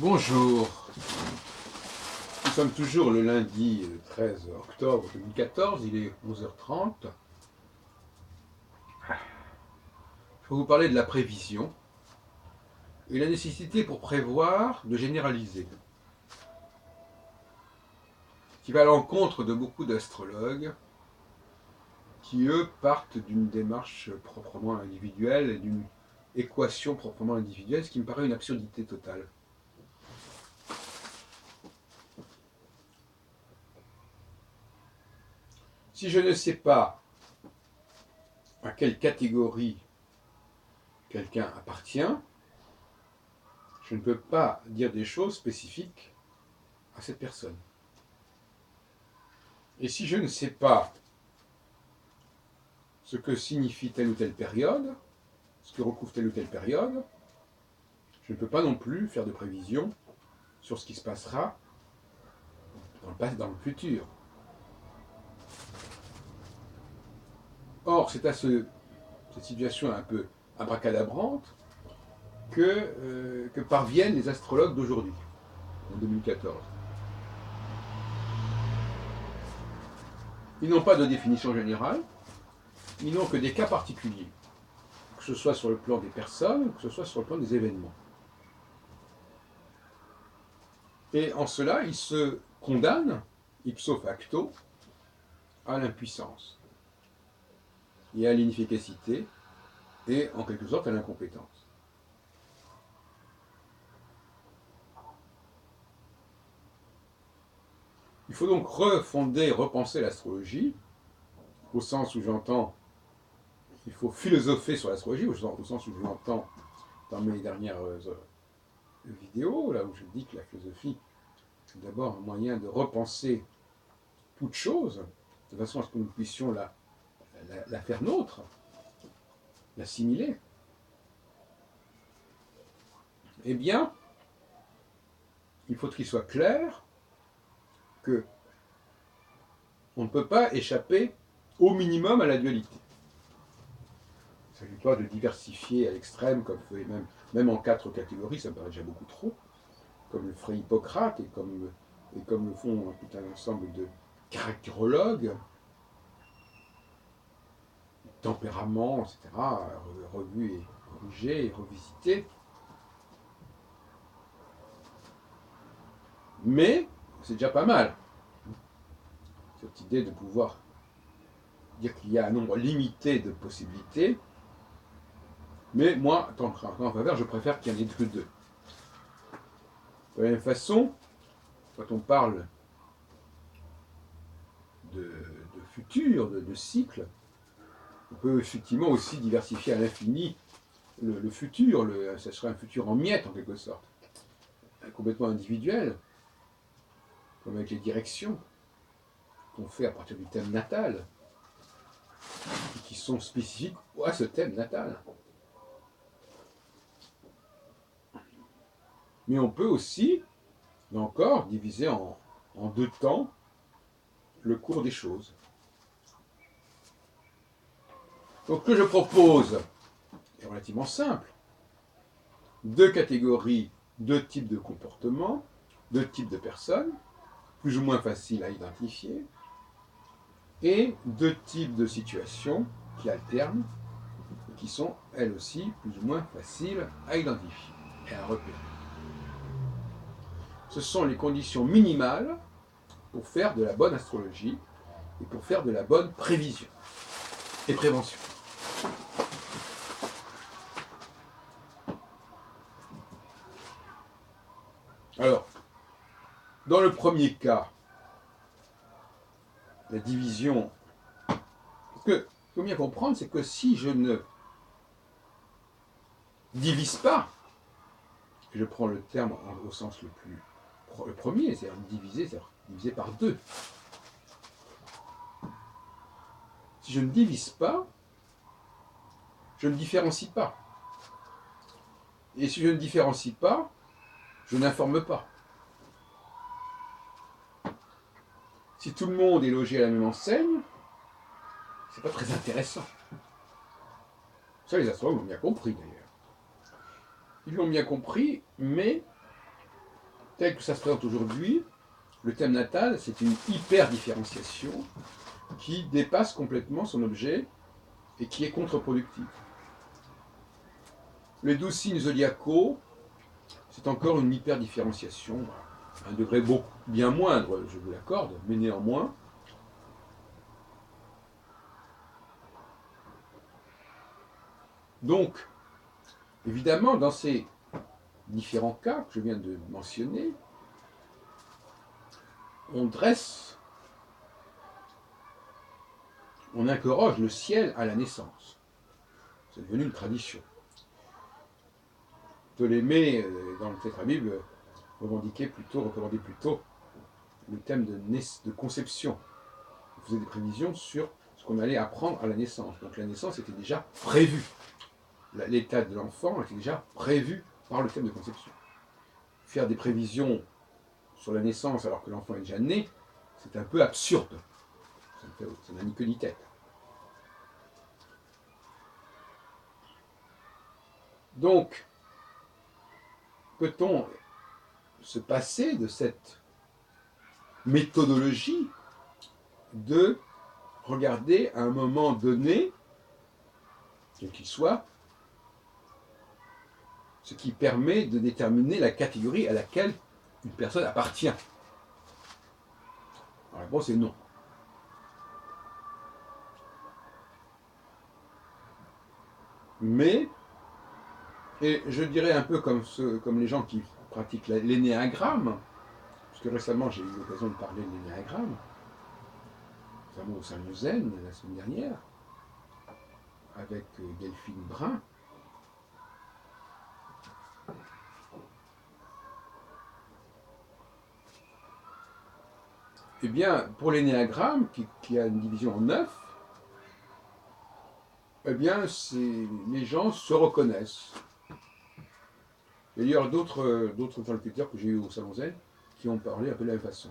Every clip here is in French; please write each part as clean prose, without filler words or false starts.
Bonjour, nous sommes toujours le lundi 13 octobre 2014, il est 11h30. Je vais vous parler de la prévision et la nécessité pour prévoir de généraliser, qui va à l'encontre de beaucoup d'astrologues qui, eux, partent d'une démarche proprement individuelle et d'une équation proprement individuelle, ce qui me paraît une absurdité totale. Si je ne sais pas à quelle catégorie quelqu'un appartient, je ne peux pas dire des choses spécifiques à cette personne. Et si je ne sais pas ce que signifie telle ou telle période, ce que recouvre telle ou telle période, je ne peux pas non plus faire de prévision sur ce qui se passera dans le futur. Or, c'est à cette situation un peu abracadabrante que parviennent les astrologues d'aujourd'hui, en 2014. Ils n'ont pas de définition générale, ils n'ont que des cas particuliers, que ce soit sur le plan des personnes, que ce soit sur le plan des événements. Et en cela, ils se condamnent, ipso facto, à l'impuissance et à l'inefficacité et en quelque sorte à l'incompétence. Il faut donc refonder, repenser l'astrologie, au sens où j'entends, il faut philosopher sur l'astrologie, au sens où je l'entends dans mes dernières vidéos, là où je dis que la philosophie est d'abord un moyen de repenser toute chose, de façon à ce que nous puissions la faire nôtre, l'assimiler. Eh bien, il faut qu'il soit clair que on ne peut pas échapper au minimum à la dualité. Il ne s'agit pas de diversifier à l'extrême, comme fait même en 4 catégories, ça me paraît déjà beaucoup trop, comme le ferait Hippocrate et comme le font tout un ensemble de caractérologues, tempéraments, etc., revus et corrigés et revisités. Mais c'est déjà pas mal, cette idée de pouvoir dire qu'il y a un nombre limité de possibilités. Mais moi, tant qu'en faveur, je préfère qu'il n'y en ait que deux. De la même façon, quand on parle de futur, de cycle, on peut effectivement aussi diversifier à l'infini le futur. Ça serait un futur en miettes, en quelque sorte, complètement individuel, comme avec les directions qu'on fait à partir du thème natal, qui sont spécifiques à ce thème natal. Mais on peut aussi, là encore, diviser en deux temps le cours des choses. Donc ce que je propose est relativement simple. Deux catégories, deux types de comportements, deux types de personnes, plus ou moins faciles à identifier, et deux types de situations qui alternent et qui sont elles aussi plus ou moins faciles à identifier et à repérer. Ce sont les conditions minimales pour faire de la bonne astrologie et pour faire de la bonne prévision et prévention. Alors, dans le premier cas, la division, ce qu'il faut bien comprendre, c'est que si je ne divise pas, et je prends le terme au sens le premier, c'est-à-dire diviser par deux. Si je ne divise pas, je ne différencie pas. Et si je ne différencie pas, je n'informe pas. Si tout le monde est logé à la même enseigne, c'est pas très intéressant. Ça, les astrologues l'ont bien compris d'ailleurs. Ils l'ont bien compris, mais tel que ça se présente aujourd'hui, le thème natal, c'est une hyper-différenciation qui dépasse complètement son objet et qui est contre-productive. Les 12 signes zodiacaux, c'est encore une hyper-différenciation, à un degré bien moindre, je vous l'accorde, mais néanmoins. Donc, évidemment, dans ces différents cas que je viens de mentionner, on interroge le ciel à la naissance. C'est devenu une tradition. Ptolémée, dans le Tétrabible, recommandait plutôt le thème de conception. Il faisait des prévisions sur ce qu'on allait apprendre à la naissance. Donc la naissance était déjà prévue. L'état de l'enfant était déjà prévu par le thème de conception. Faire des prévisions sur la naissance alors que l'enfant est déjà né, c'est un peu absurde. Ça n'a ni queue ni tête. Donc, peut-on se passer de cette méthodologie de regarder à un moment donné, quel qu'il soit, ce qui permet de déterminer la catégorie à laquelle une personne appartient? La réponse est non. Mais, et je dirais un peu comme les gens qui pratiquent l'énéagramme, parce que récemment j'ai eu l'occasion de parler de l'énéagramme, notamment au Saint-Lausanne la semaine dernière, avec Delphine Brun. Eh bien, pour l'énéagramme, qui a une division en 9, eh bien, les gens se reconnaissent. Il y a d'autres interlocuteurs que j'ai eu au Salon Zen qui ont parlé un peu de la même façon.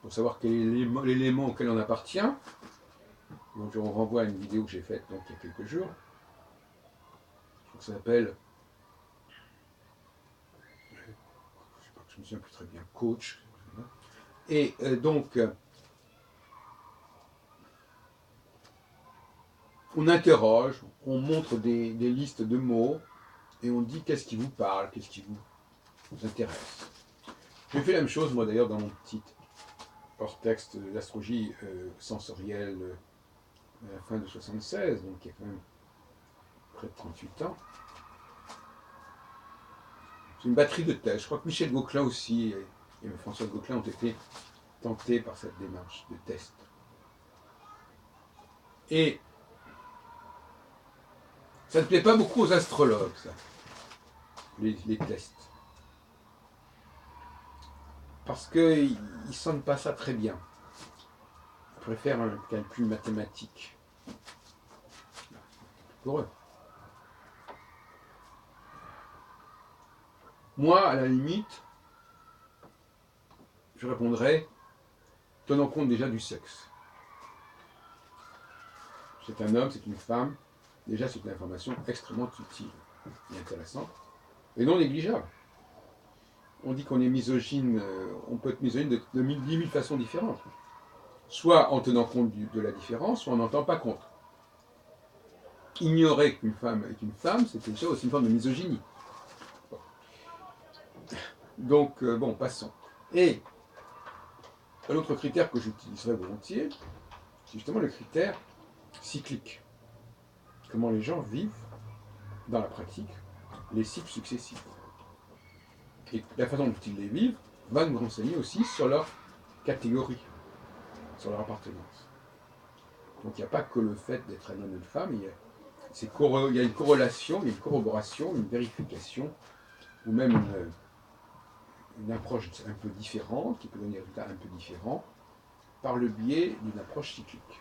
Pour savoir quel est l'élément auquel on appartient, donc je vous renvoie à une vidéo que j'ai faite donc, il y a quelques jours. Je crois que ça s'appelle, je me souviens plus très bien, coach. Et donc, on interroge, on montre des listes de mots, et on dit qu'est-ce qui vous parle, qu'est-ce qui vous intéresse. J'ai fait la même chose, moi d'ailleurs, dans mon petit hors-texte d'astrologie sensorielle à la fin de 76, donc il y a quand même près de 38 ans. C'est une batterie de tests. Je crois que Michel Gauquelin aussi et François Gauquelin ont été tentés par cette démarche de test. Et ça ne plaît pas beaucoup aux astrologues, ça, les tests. Parce qu'ils ne sentent pas ça très bien. Ils préfèrent un calcul mathématique. Pour eux. Moi, à la limite, je répondrais, tenant compte déjà du sexe. C'est un homme, c'est une femme. Déjà, c'est une information extrêmement utile et intéressante, et non négligeable. On dit qu'on est misogyne, on peut être misogyne de 10 000 façons différentes. Soit en tenant compte de la différence, soit en n'en tenant pas compte. Ignorer qu'une femme est une femme, c'est déjà aussi une forme de misogynie. Bon. Donc, bon, passons. Et un autre critère que j'utiliserai volontiers, c'est justement le critère cyclique. Comment les gens vivent, dans la pratique, les cycles successifs. Et la façon dont ils les vivent va nous renseigner aussi sur leur catégorie, sur leur appartenance. Donc il n'y a pas que le fait d'être un homme ou une femme, il y a une corrélation, il y a une corroboration, une vérification, ou même une approche un peu différente, qui peut donner des résultats un peu différents, par le biais d'une approche cyclique.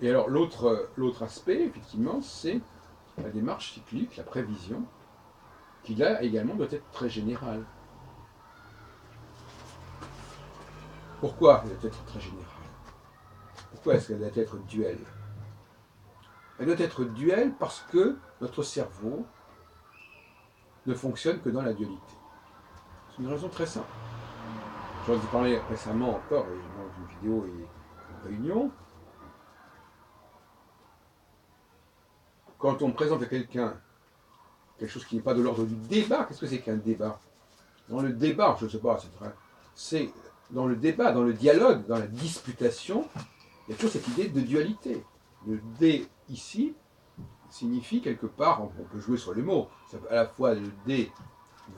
Et alors l'autre aspect, effectivement, c'est la démarche cyclique, la prévision, qui là également doit être très générale. Pourquoi elle doit être très générale? Pourquoi est-ce qu'elle doit être duelle? Elle doit être duelle parce que notre cerveau ne fonctionne que dans la dualité. C'est une raison très simple. J'en ai parlé récemment encore, dans une vidéo et une réunion. Quand on présente à quelqu'un quelque chose qui n'est pas de l'ordre du débat, qu'est-ce que c'est qu'un débat? Dans le débat, je ne sais pas, c'est dans le débat, dans le dialogue, dans la disputation, il y a toujours cette idée de dualité. Le dé ici signifie quelque part, on peut jouer sur les mots, à la fois le dé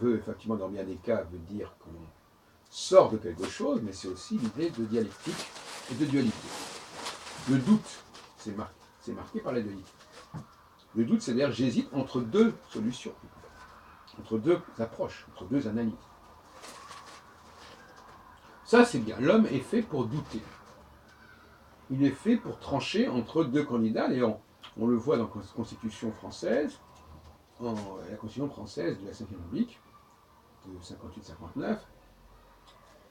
veut effectivement dans bien des cas veut dire qu'on sort de quelque chose, mais c'est aussi l'idée de dialectique et de dualité. Le doute, c'est marqué par la dualité. Le doute, c'est-à-dire j'hésite entre deux solutions, entre deux approches, entre deux analyses. Ça, c'est bien. L'homme est fait pour douter. Il est fait pour trancher entre deux candidats. Et on le voit dans la Constitution française, la Constitution française de la Ve République, de 58-59,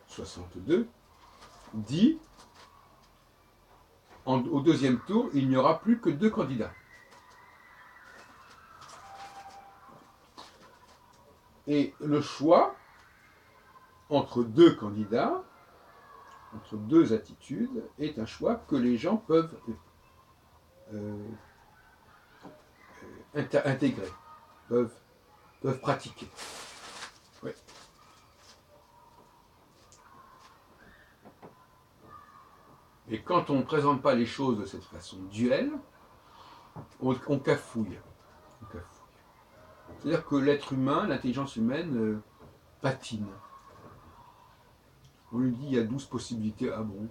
62, dit au deuxième tour, il n'y aura plus que deux candidats. Et le choix entre deux candidats, entre deux attitudes, est un choix que les gens peuvent intégrer, peuvent pratiquer. Oui. Et quand on ne présente pas les choses de cette façon duelle, on cafouille. C'est-à-dire que l'être humain, l'intelligence humaine, patine. On lui dit il y a 12 possibilités, ah bon.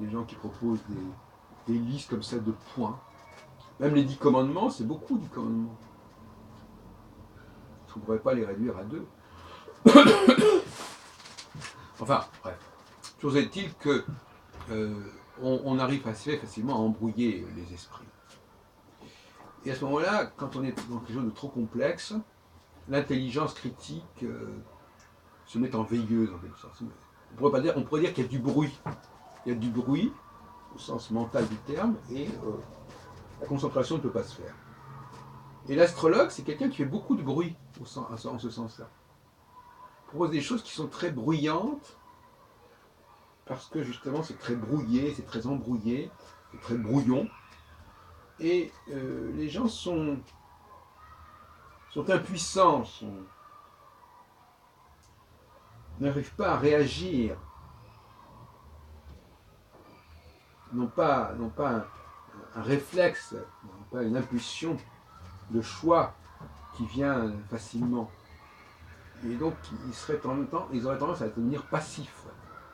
Des gens qui proposent des listes comme ça de points. Même les 10 commandements, c'est beaucoup 10 commandements. On ne pourrait pas les réduire à 2. Enfin, bref. Toujours est-il que on arrive assez facilement à embrouiller les esprits. Et à ce moment-là, quand on est dans quelque chose de trop complexe, l'intelligence critique se met en veilleuse en quelque sorte. On pourrait dire qu'il y a du bruit. Il y a du bruit, au sens mental du terme, et la concentration ne peut pas se faire. Et l'astrologue, c'est quelqu'un qui fait beaucoup de bruit, en ce sens-là. Il propose des choses qui sont très bruyantes, parce que justement c'est très brouillé, c'est très embrouillé, c'est très brouillon. Et les gens sont impuissants, n'arrivent pas à réagir, n'ont pas un réflexe, n'ont pas une impulsion de choix qui vient facilement. Et donc ils auraient tendance à devenir passifs,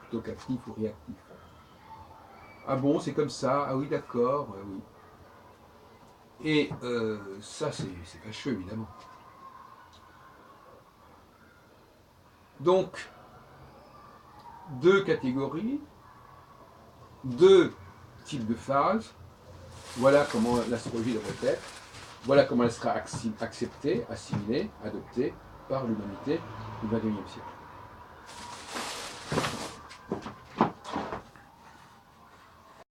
plutôt qu'actifs ou réactifs. Ah bon, c'est comme ça, ah oui d'accord, oui. Et ça c'est fâcheux évidemment. Donc, deux catégories, deux types de phases, voilà comment l'astrologie devrait être, voilà comment elle sera acceptée, assimilée, adoptée par l'humanité du XXIe siècle.